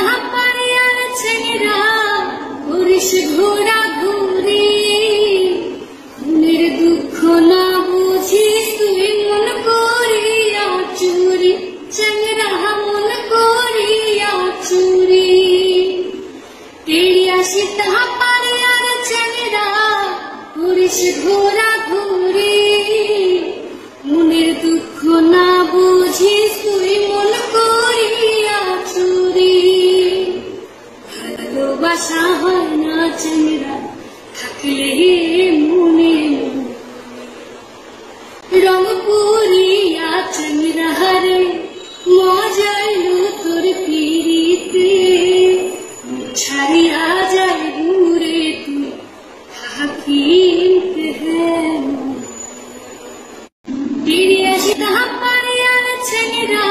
তাহা পারে আর ছেলেরা করিস ঘোরা ঘুরি মনের দুঃখ না বুঝিস তুই মন করিয়া চুরি ছেলেরা মন করিয়া চুরি তেরি আসি তাহা পারে আর ছেলেরা করিস ঘোরা ঘুরি মনের দুঃখ না বুঝিস তুই মন করিয়া চুরি ভালোবাসা হয় না ছেলেরা থাকলে মনে রং পুরিয়া ছেলেরা রে মজাইলো তোর পিরিতে ছাড়িয়া যায় দূরে তুই থাকিতে তেরি আসি তাহা পারে আর ছেলেরা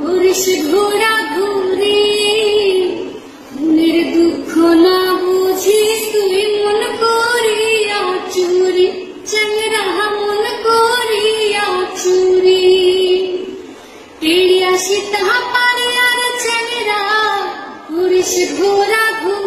করিস ঘোরা ঘুরি মনের দুঃখ না বুঝিস তুই মন করিয়া চুরি ছেলেরা মন করিয়া চুরি তেরি আসি তাহা পারে আর ছেলেরা করিস ঘোরা ঘুরি